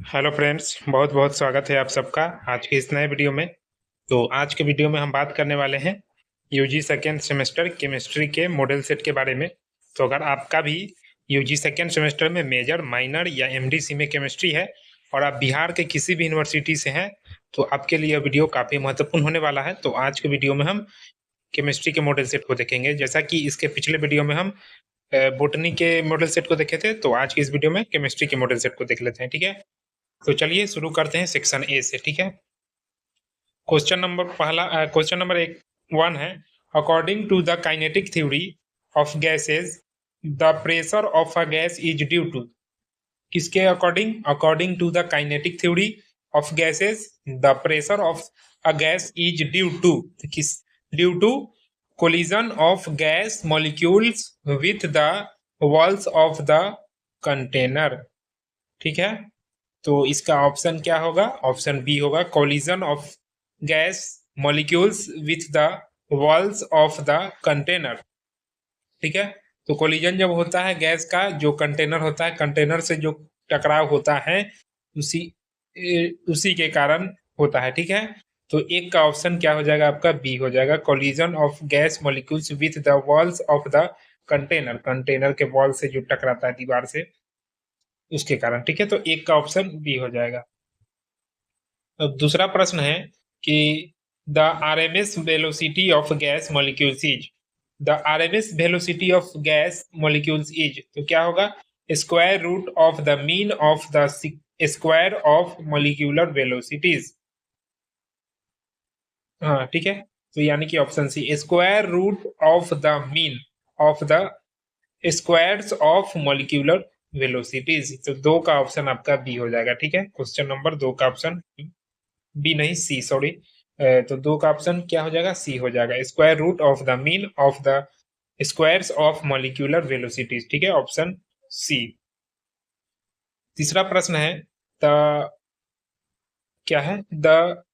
Hello friends, बहुत बहुत स्वागत है आप सबका आज के इस नए वीडियो में। तो आज के वीडियो में हम बात करने वाले हैं यूजी सेकेंड सेमेस्टर केमिस्ट्री के मॉडल सेट के बारे में। तो अगर आपका भी यूजी सेकेंड सेमेस्टर में मेजर, माइनर या एमडीसी में केमिस्ट्री है और आप बिहार के किसी भी यूनिवर्सिटी से हैं तो आपके लिए यह वीडियो काफ़ी महत्वपूर्ण होने वाला है। तो आज के वीडियो में हम केमिस्ट्री के मॉडल सेट को देखेंगे। जैसा कि इसके पिछले वीडियो में हम बोटनी के मॉडल सेट को देखे थे, तो आज की इस वीडियो में केमिस्ट्री के मॉडल सेट को देख लेते हैं। ठीक है, तो चलिए शुरू करते हैं सेक्शन ए से। ठीक है, क्वेश्चन नंबर एक वन है, according to the kinetic theory of gases the pressure of a gas is due to. किसके according? According to the kinetic theory of gases the pressure of a gas is due to. किस? Due to collision of gas molecules with the walls of the container. ठीक है, तो इसका option क्या होगा? Option B होगा, collision of gas molecules with the walls of the container. ठीक है, तो कोलिजन जब होता है गैस का, जो कंटेनर होता है, कंटेनर से जो टकराव होता है उसी उसी के कारण होता है। ठीक है, तो एक का ऑप्शन क्या हो जाएगा? आपका बी हो जाएगा, collision of gas molecules with the walls of the container. Container के वॉल से जो टकराता है दीवार से, उसके कारण। ठीक है, तो एक का ऑप्शन बी हो जाएगा। अब दूसरा प्रश्न है कि the RMS velocity of gas molecules is. The RMS velocity of gas molecules is, तो क्या होगा? Square root of the mean of the square of molecular velocities. हाँ, ठीक है, तो यानी कि option C, square root of the mean of the squares of molecular velocities. तो दो का ऑप्शन आपका बी हो जाएगा। ठीक है, क्वेश्चन नंबर दो का ऑप्शन बी नहीं, सी, सॉरी। तो दो का ऑप्शन क्या हो जाएगा? सी हो जाएगा, square root of the mean of the squares of molecular velocities. ठीक है, ऑप्शन सी। तीसरा प्रश्न है, द क्या है? द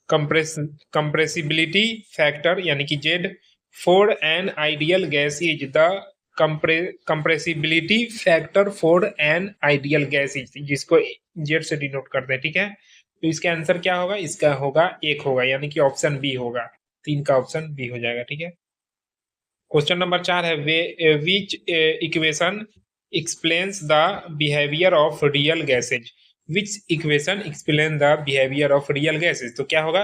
कंप्रेसिबिलिटी फैक्टर यानी कि Z for an ideal gas is. The compressibility factor for an ideal gas is, जिसको जेड से डिनोट करते हैं। ठीक है, तो इसका आंसर क्या होगा? इसका होगा एक होगा, यानी कि ऑप्शन बी होगा। तीन का ऑप्शन बी हो जाएगा। ठीक है, क्वेश्चन नंबर चार है, विच equation explains the behaviour of real gases. Which equation explain the behaviour of real gases, तो क्या होगा?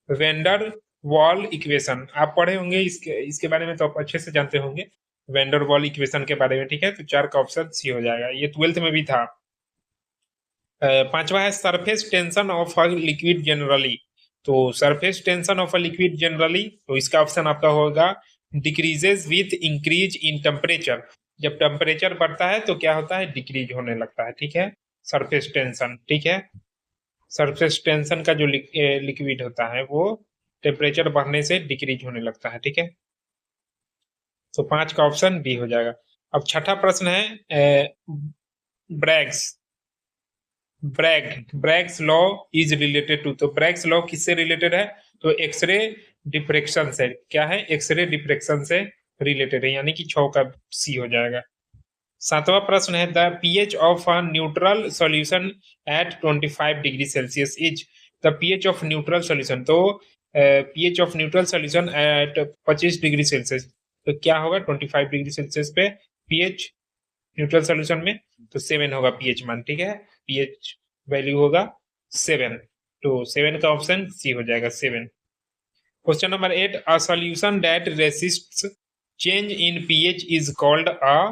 Vendor Waals equation. आप पढ़े होंगे इसके बारे में, तो आप अच्छे से जानते होंगे वेंडर वॉल इक्वेशन के बारे में। ठीक है, तो चार का ऑप्शन सी हो जाएगा, ये 12th में भी था। पांचवा है, surface tension of a liquid generally. तो surface tension of a liquid generally, तो इसका ऑप्शन आपका होगा decreases with increase in temperature. जब टेम्परेचर बढ़ता है तो क्या होता है? डिक्रीज होने लगता है। ठीक है, सरफेस टेंशन। ठीक है, सरफेस टेंशन का जो लिक्विड होता है वो टेम्परेचर बढ़ने से डिक्रीज होने लगता है। ठीक है, तो पांच का ऑप्शन बी हो जाएगा। अब छठा प्रश्न है, Bragg's Bragg's law is related to. तो ब्रैग्स लॉ किससे रिलेटेड है? तो एक्सरे डिफ्रेक्शन से। क्या है? एक्सरे डिफ्रेक्शन से रिलेटेड है, यानी कि 6 का सी हो जाएगा। सातवां प्रश्न है, the pH of a neutral solution at 25 degree Celsius is. The pH of neutral solution, तो pH of neutral solution at 25 degree Celsius, तो क्या होगा? 25 डिग्री सेल्सियस पे पीएच न्यूट्रल सॉल्यूशन में, तो 7 होगा पीएच मान। ठीक है, पीएच वैल्यू होगा 7, तो 7 का ऑप्शन सी हो जाएगा, 7। Question number 8, a solution that resists change in pH is called a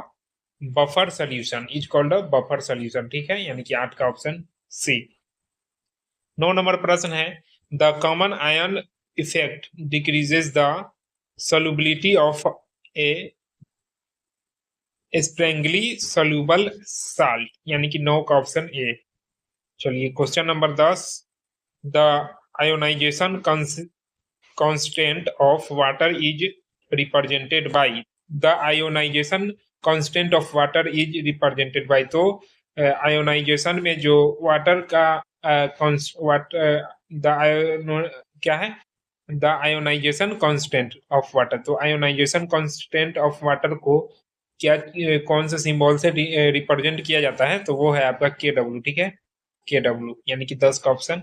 buffer solution. Is called a buffer solution. ठीक है, यानी कि 8 का ऑप्शन सी। 9 नंबर प्रश्न है, the common ion effect decreases the solubility of a sparingly soluble salt, यानी कि 9 का ऑप्शन ए। चलिए, question number 10, the ionization constant of water is represented by. The ionization constant of water is represented by, तो ionization में जो water का क्या है? The ionization constant of water, तो आयोनाइजेशन कांस्टेंट ऑफ वाटर को क्या कौन से सिंबल से रिप्रेजेंट किया जाता है, तो वो है आपका के डब्ल्यू। ठीक है, के डब्ल्यू यानी कि 10 का ऑप्शन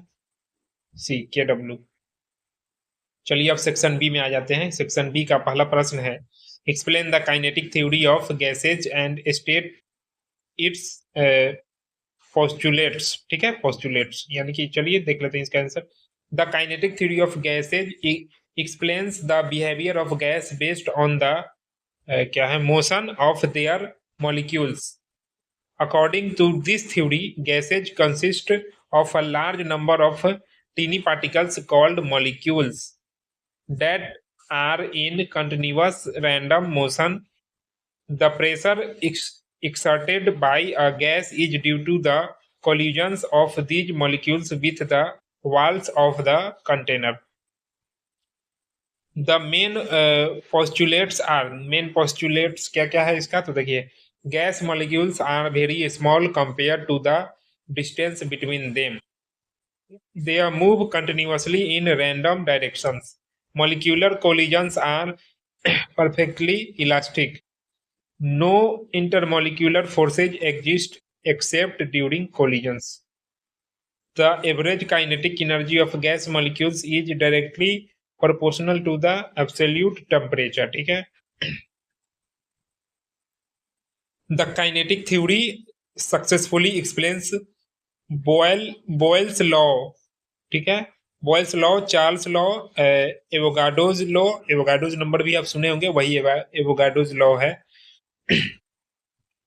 सी, के डब्ल्यू। चलिए अब सेक्शन बी में आ जाते हैं। सेक्शन बी का पहला प्रश्न है, explain the kinetic theory of gases and state it's postulates. ठीक है, पोस्टुलेट्स यानी कि चलिए देख लेते हैं इसका answer. The kinetic theory of gases explains the behaviour of gas based on the क्या है, motion of their molecules. According to this theory, gases consist of a large number of teeny particles called molecules that are in continuous random motion. The pressure exerted by a gas is due to the collisions of these molecules with the walls of the container. The main postulates क्या क्या है इसका, तो देखिए, gas molecules are very small compared to the distance between them. They move continuously in random directions. Molecular collisions are perfectly elastic. No intermolecular forces exist except during collisions. The average kinetic energy of gas molecules is directly proportional to the absolute temperature. ठीक है, the kinetic theory successfully explains Boyle's law. ठीक है, Boyle's law, Charles law, Avogadro's law, Avogadro's number भी आप सुने होंगे, वही Avogadro's law है।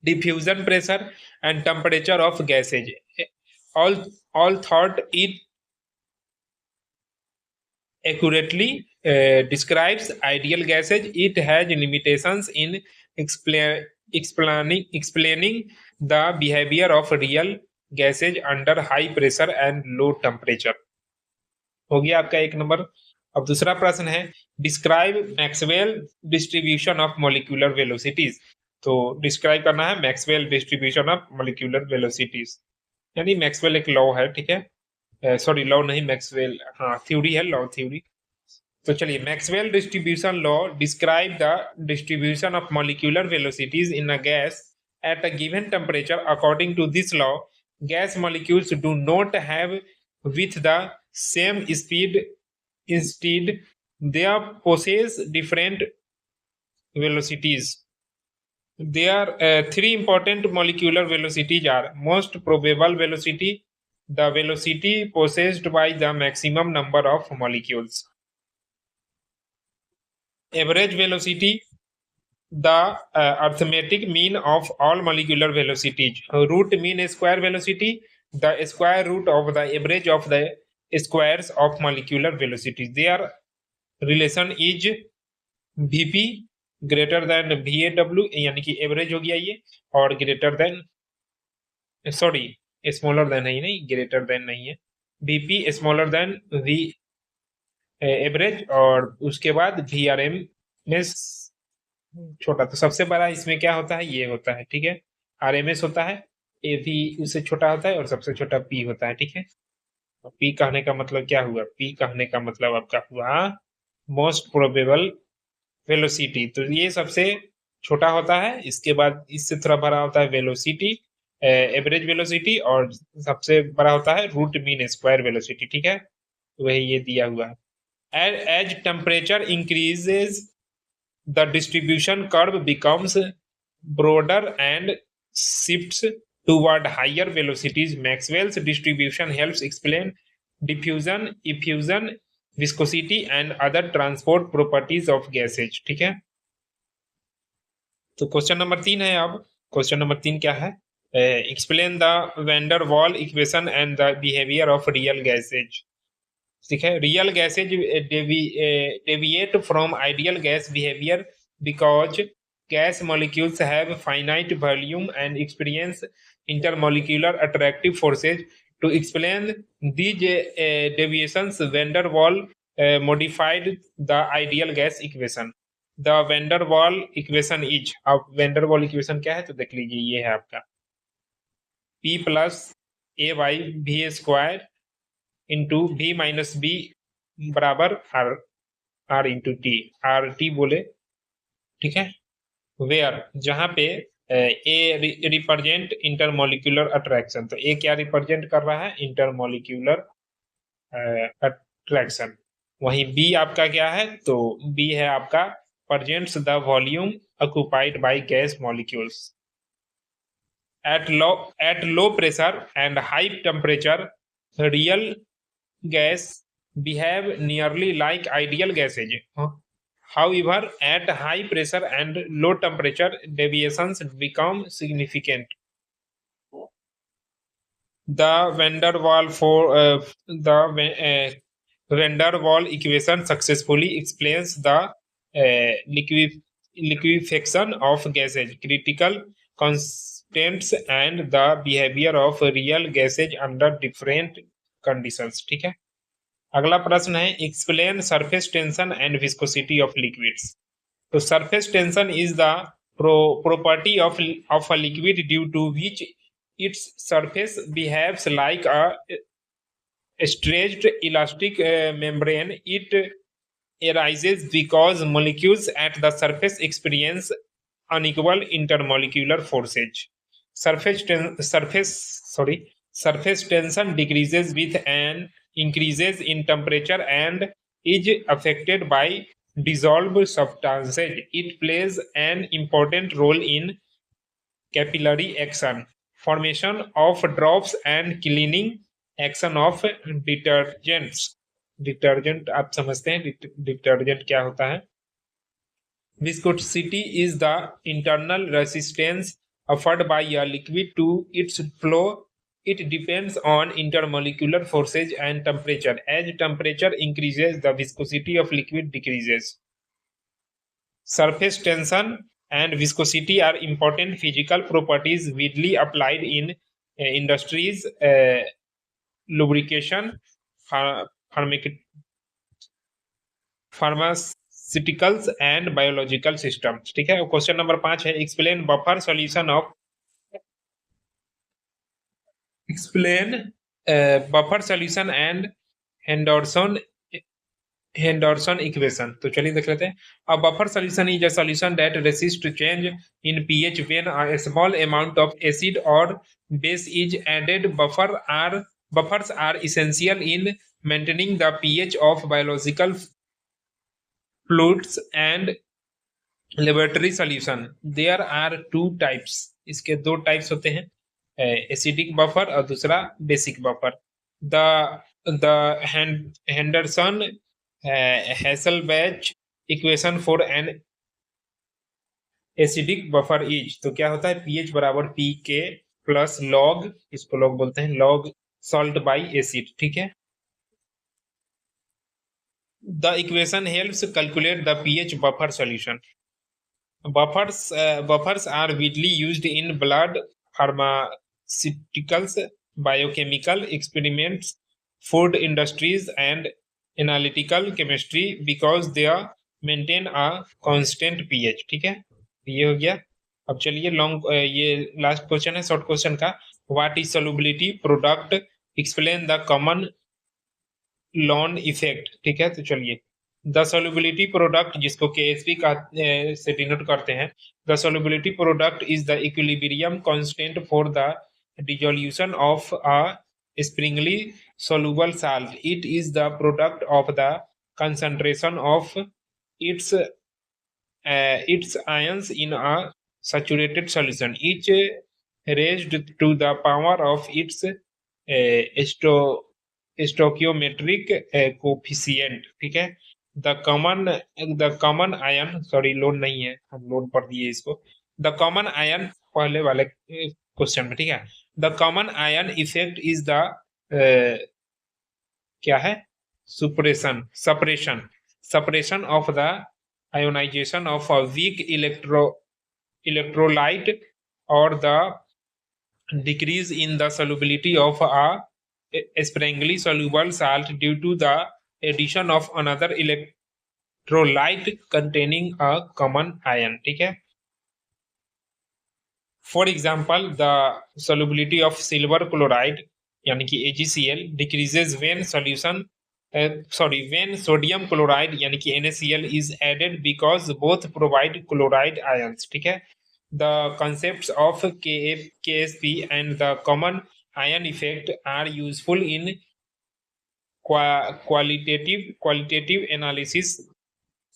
diffusion pressure and temperature of gases, all thought it accurately describes ideal gases. It has limitations in explaining the behavior of real gases under high pressure and low temperature. हो गया आपका एक number. अब दूसरा प्रश्न है, describe Maxwell distribution of molecular velocities. तो describe करना है Maxwell distribution of molecular velocities, यानी मैक्सवेल एक लॉ है। ठीक है, सॉरी लॉ नहीं, मैक्सवेल हाँ थ्योरी है, लॉ थ्योरी। तो चलिए, Maxwell distribution law describe the distribution of molecular velocities in a gas at a given temperature. According to this law, gas molecules do not have with the same speed. Instead, they possess different velocities. There are three important molecular velocities are most probable velocity, the velocity possessed by the maximum number of molecules, average velocity, the arithmetic mean of all molecular velocities, root mean square velocity, the square root of the average of the squares of molecular velocities. Their relation is Vp greater than VAW, यानी कि average हो गया ये, और greater than, sorry smaller than है, नहीं greater than नहीं है, Vp smaller than V average, और उसके बाद VRM में छोटा। तो सबसे बड़ा इसमें क्या होता है, ये होता है। ठीक है, RMS होता है, AV उससे छोटा होता है, और सबसे छोटा P होता है। ठीक है, P कहने का मतलब क्या हुआ, P कहने का मतलब आपका हुआ मोस्ट प्रोबेबल वेलोसिटी। तो ये सबसे छोटा होता है, इसके बाद इससे थोड़ा बड़ा होता है वेलोसिटी, एवरेज वेलोसिटी, और सबसे बड़ा होता है रूट मीन स्क्वायर वेलोसिटी। ठीक है, वही ये दिया हुआ है। As temperature increases the distribution curve becomes broader and shifts toward higher velocities. Maxwell's distribution helps explain diffusion, effusion, viscosity and other transport properties of gases. ठीक है, तो क्वेश्चन नंबर 3 है। अब क्वेश्चन नंबर 3 क्या है, एक्सप्लेन द वैन डर वाल equation and the behaviour of real gases. ठीक है, real gases deviate from ideal gas behavior because gas molecules have finite volume and experience intermolecular attractive forces. To explain these deviations, van der Waal modified the ideal gas equation. The van der Waal equation is, अब van der Waal equation क्या है, तो देख लीजिए, ये है आपका P plus A by V square into V minus B बराबर R into T, R T बोले। ठीक है, वेयर, जहां पे ए रिप्रेजेंट इंटरमोलिकुलर अट्रैक्शन, तो ए क्या रिप्रेजेंट कर रहा है, इंटरमोलिकुलर अट्रैक्शन। वहीं बी आपका क्या है, तो बी है आपका presents the volume occupied by gas molecules at low pressure and high temperature. Real gas behave nearly like ideal gases. However, at high pressure and low temperature, deviations become significant. The Van der Waal equation successfully explains the liquefaction of gases, critical constants, and the behavior of real gases under different conditions. ठीक है, अगला प्रश्न है explain surface tension and viscosity of liquids. तो surface tension is the property of a liquid due to which its surface behaves like a stretched elastic membrane. It arises because molecules at the surface experience unequal intermolecular forces. Surface tension decreases with an increases in temperature and is affected by dissolved substances. It plays an important role in capillary action, formation of drops, and cleaning action of detergents. Detergent आप समझते हैं detergent क्या होता है। Viscosity is the internal resistance offered by a liquid to its flow. It depends on intermolecular forces and temperature. As temperature increases, the viscosity of liquid decreases. Surface tension and viscosity are important physical properties widely applied in industries, lubrication, pharmaceuticals and biological systems. ठीक है, question number 5 है explain buffer solution of and Henderson equation. तो चलिए देख लेते हैं। A buffer solution is a solution that resist change in pH when a small amount of acid और base is added. Buffers are essential in maintaining the pH of biological fluids and laboratory solution. There are two types. इसके दो types होते हैं, acidic buffer और दूसरा basic buffer. The Henderson Hasselbalch equation for an acidic buffer is, तो क्या होता है, पीएच बराबर पी के प्लस लॉग, इसको लॉग बोलते हैं, लॉग सॉल्ट बाई एसिड। ठीक है, the equation helps calculate the pH buffer solution. Buffers are widely used in blood, pharmaceuticals, biochemical experiments, food industries, and analytical chemistry because they maintain a constant pH. ठीक है, ये हो गया। अब चलिए ये लास्ट क्वेश्चन है शॉर्ट क्वेश्चन का। What is solubility product, explain the common lawn effect. ठीक है, तो चलिए द सॉल्युबिलिटी प्रोडक्ट, जिसको केएसपी का से डिनोट करते हैं, the solubility product is the equilibrium constant for the dissolution of a Sprüngli soluble salt. It is the product of the concentration of its ions in a saturated solution, each raised to the power of its stoichiometric coefficient. ठीक है, the common ion, sorry load नहीं है, हम load पढ़ दिए इसको। The common ion पहले वाले क्वेश्चन में, ठीक है, the common ion effect is the क्या है, suppression of the ionization of a weak electrolyte or the decrease in the solubility of a strongly soluble salt due to the addition of another electrolyte containing a common ion. ठीक है, for example the solubility of silver chloride यानी कि AgCl decreases when solution when sodium chloride यानी कि NaCl is added because both provide chloride ions, ठीक है. The concepts of KSP and the common ion effect are useful in qualitative analysis,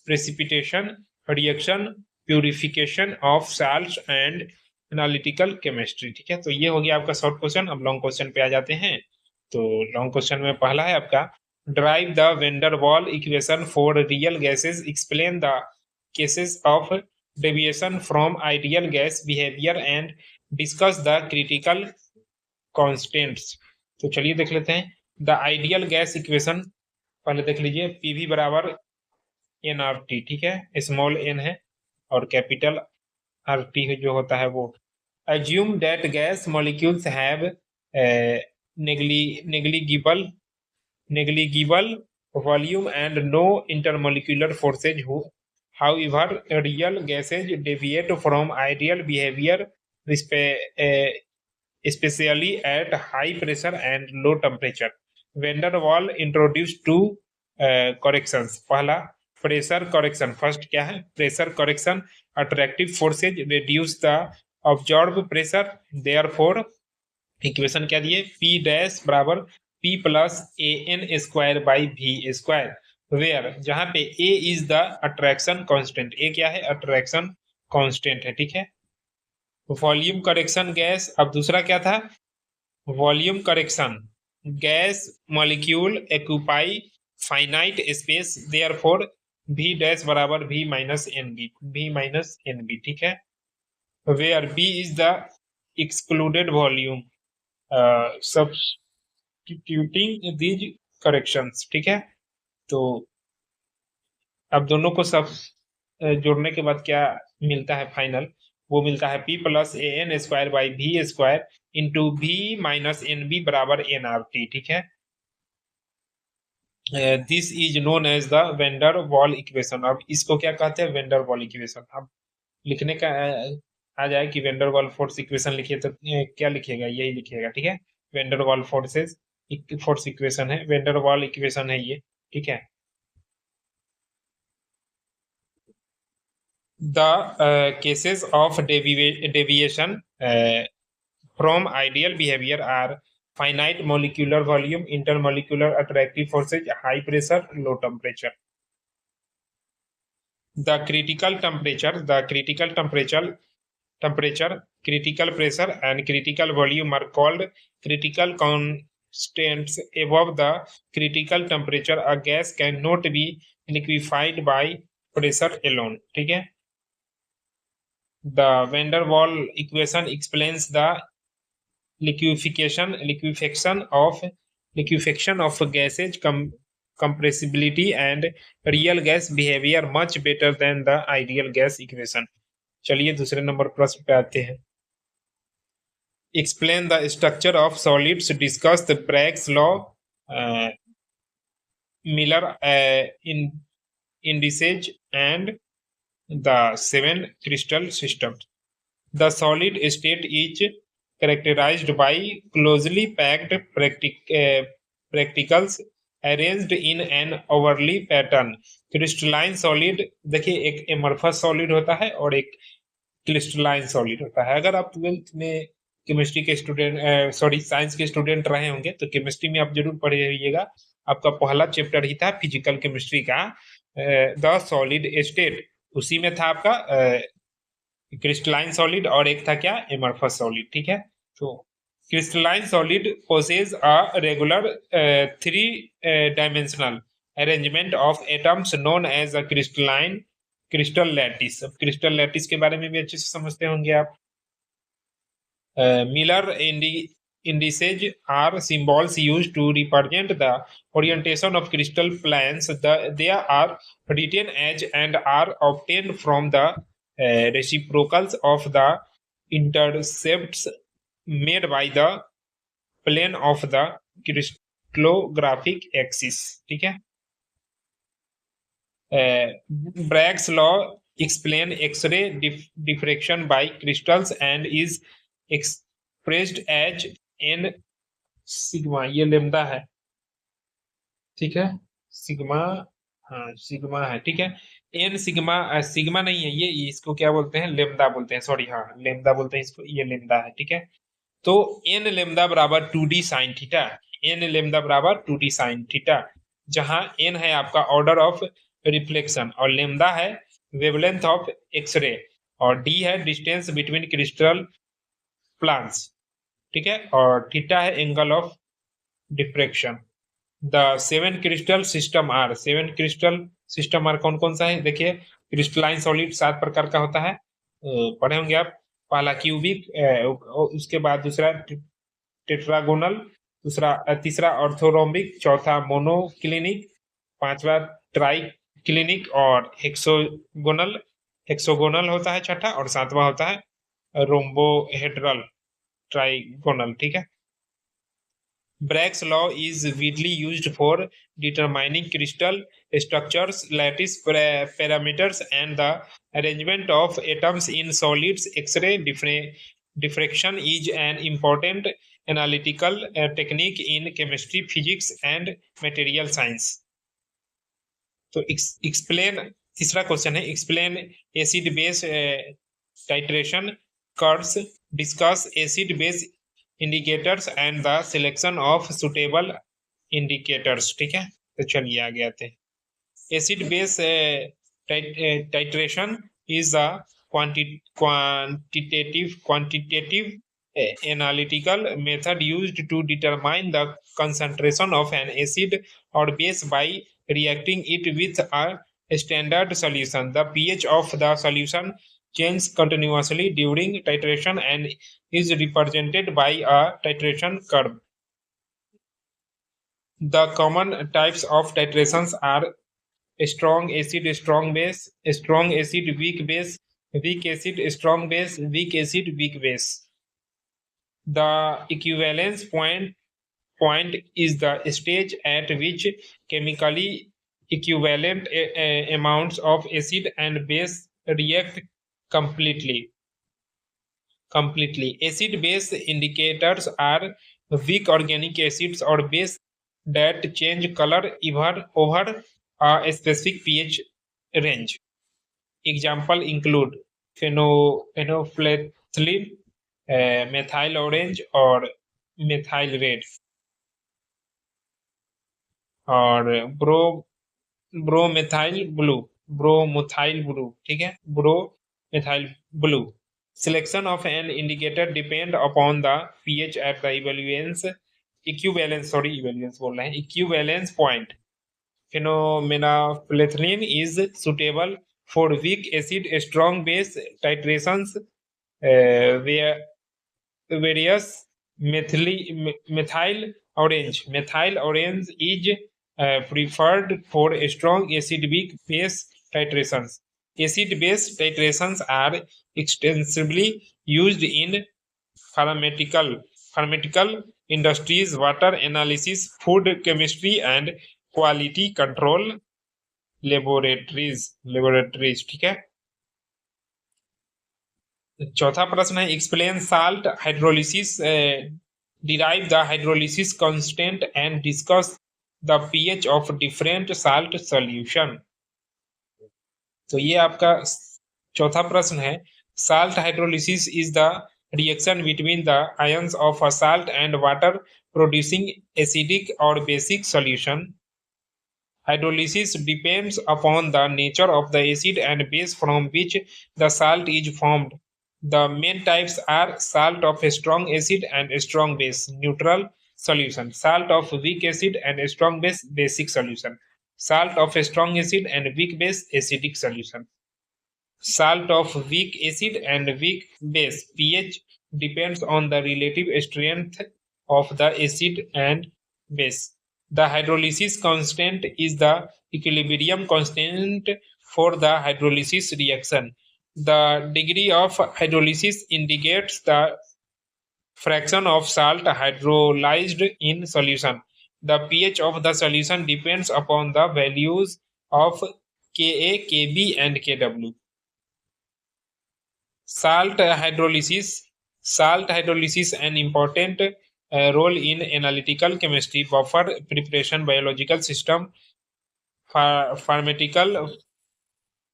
precipitation, reaction, purification of salts and analytical chemistry, ठीक है. तो ये हो गया आपका शॉर्ट क्वेश्चन. अब लॉन्ग क्वेश्चन पे आ जाते हैं. तो लॉन्ग क्वेश्चन में पहला है आपका, drive the van der Waals equation for real gases, explain the cases of deviation from ideal gas behaviour and discuss the critical constants. तो चलिए देख लेते हैं. द आइडियल गैस इक्वेशन पहले देख लीजिए. पीवी बराबर एन आर टी, ठीक है. स्मॉल एन है और कैपिटल आर टी जो होता है वो. assume that gas molecules have negligible volume and no intermolecular forces. However, real gases deviate from ideal behavior, especially at high pressure and low temperature. Van der Waal introduced two corrections. पहला pressure correction. First क्या है? Pressure correction. Attractive forces reduce the observed pressure. Therefore equation क्या दिए? P dash बराबर P plus AN square by V square, where जहां पे A is the attraction constant. A क्या है? अट्रैक्शन कांस्टेंट है, ठीक है. Volume correction gas. अब दूसरा क्या था? Volume correction. Gas molecule occupy finite space, therefore V dash बराबर V माइनस एन बी, ठीक है. Where B is the excluded volume, substituting these corrections, ठीक है. तो अब दोनों को सब जोड़ने के बाद क्या मिलता है फाइनल? वो मिलता है P plus AN square by V square into V minus NB बराबर NRT, ठीक है. This is known as the van der Waals equation. अब इसको क्या कहते हैं? Van der Waals equation. अब लिखने का आ जाए कि वेंडर वॉल फोर्स इक्वेशन लिखिए तो क्या लिखिएगा? यही लिखिएगा, ठीक है. वेंडर वॉल फोर्स इक्वेशन है, वेंडर वॉल इक्वेशन है ये, ठीक है. The cases of deviation from ideal behavior are finite molecular volume, intermolecular attractive forces, high pressure, low temperature. The critical critical pressure and critical volume are called critical constants. Above the critical temperature, a gas cannot be liquefied by pressure alone, ठीक है. The van der Waal equation explains the liquefaction of gases, compressibility and real gas behavior much better than the ideal gas equation. चलिए दूसरे number प्रश्न पे आते हैं. Explain the structure of solids, discuss the Bragg's law, Miller indices and the 7 crystal systems. The solid state is characterized by closely packed particles arranged in an orderly pattern. Crystalline solid, देखिए एक amorphous solid होता है और एक crystalline solid होता है. अगर आप 12th में केमिस्ट्री के स्टूडेंट साइंस के स्टूडेंट रहे होंगे तो केमिस्ट्री में आप जरूर पढ़े रहिएगा. आपका पहला चैप्टर ही था फिजिकल केमिस्ट्री का, द सॉलिड स्टेट. उसी में था आपका क्रिस्टलाइन सॉलिड और एक था क्या? एमरफस सॉलिड, ठीक है. तो crystalline solid possess a regular 3 dimensional arrangement of atoms known as a crystal lattice. अब क्रिस्टल लैटिस के बारे में भी अच्छे से समझते होंगे आप. Miller indices are symbols used to represent the orientation of crystal planes. They are written as and are obtained from the reciprocals of the intercepts made by the plane of the crystallographic axis, ठीक है. Bragg's law explains X-ray diffraction by crystals and is expressed as n sigma. ये lambda है, ठीक है. Sigma, हाँ sigma है, ठीक है। एन सिग्मा, सिग्मा नहीं है ये, इसको क्या बोलते हैं, लेमदा बोलते हैं, सॉरी, हाँ लेमदा बोलते हैं इसको, ये लेमदा है, ठीक है। तो एन लेमदा बराबर 2d sine theta, N lambda बराबर 2d साइन थीटा, जहां एन है आपका ऑर्डर ऑफ रिफ्लेक्शन और लेमदा है वेवलेंथ ऑफ एक्सरे और डी है डिस्टेंस बिटवीन क्रिस्टल प्लान्स, ठीक है, और थीटा है angle of diffraction. The seven crystal system are, seven crystal system are कौन कौन सा है, देखिए क्रिस्टलाइन सॉलिड 7 प्रकार का होता है, पढ़े होंगे आप। पहला क्यूबिक, उसके बाद दूसरा टेट्रागोनल, दूसरा तीसरा ऑर्थोरोम्बिक, चौथा मोनोक्लिनिक, पांचवा ट्राई क्लिनिक और हेक्सोगोनल, हेक्सोगोनल होता है छठा, और सातवां होता है रोम्बोहेड्रल ट्राइगोनल, ठीक है। Bragg's law is widely used for determining crystal structures, lattice parameters, and the arrangement of atoms in solids. X-ray diffraction is an important analytical technique in chemistry, physics, and material science. तो explain, तीसरा question है, explain acid base titration curves, discuss acid base indicators and the selection of suitable indicators, ठीक है। तो चलिए आगे आते हैं। acid base titration is a quantitative analytical method used to determine the concentration of an acid or base by reacting it with a standard solution. The pH of the solution changes continuously during titration and is represented by a titration curve. The common types of titrations are strong acid, strong base, strong acid, weak base, weak acid, strong base, weak acid, weak base. The equivalence point is the stage at which chemically equivalent amounts of acid and base react completely. Acid base indicators are weak organic acids or base that change color over a specific pH range. Example include phenolphthalein, methyl orange और methyl red, और ब्रोमेथाइल blue, ठीक है, ब्रोमेथाइल blue. Selection of an indicator depend upon the pH at the equivalence point. Phenolphthalein is suitable for weak acid, strong base titrations, various methyl orange is preferred for strong acid weak base titrations. Acid base titrations are extensively used in pharmaceutical industries, water analysis, food chemistry, and quality control laboratories, ठीक है। चौथा प्रश्न है, explain salt hydrolysis, derive the hydrolysis constant and discuss the pH of different salt solution. तो ये आपका चौथा प्रश्न है। Salt hydrolysis is the reaction between the ions of a salt and water producing acidic or basic solution. Hydrolysis depends upon the nature of the acid and base from which the salt is formed. The main types are salt of a strong acid and a strong base, neutral solution; salt of weak acid and a strong base, basic solution; salt of a strong acid and weak base, acidic solution. Salt of weak acid and weak base pH depends on the relative strength of the acid and base. The hydrolysis constant is the equilibrium constant for the hydrolysis reaction. The degree of hydrolysis indicates the fraction of salt hydrolyzed in solution. The pH of the solution depends upon the values of Ka, Kb, and Kw. Salt hydrolysis an important role in analytical chemistry, buffer preparation, biological system, pharmaceutical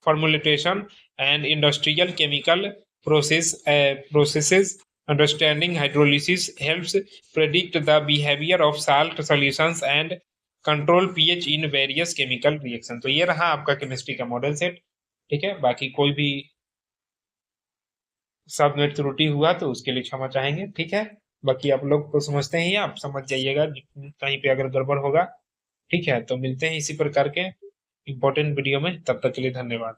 formulation and industrial chemical processes. Understanding hydrolysis helps predict the behavior of salt solutions and control pH in various chemical reactions. तो ये रहा आपका chemistry का model set. ठीक है, बाकी कोई भी शब्द में त्रुटि हुआ तो उसके लिए क्षमा चाहेंगे। ठीक है, बाकी आप लोग को समझते ही, आप समझ जाइएगा कहीं पे अगर गड़बड़ होगा। ठीक है, तो मिलते हैं इसी प्रकार के इंपॉर्टेंट वीडियो में, तब तक के लिए धन्यवाद।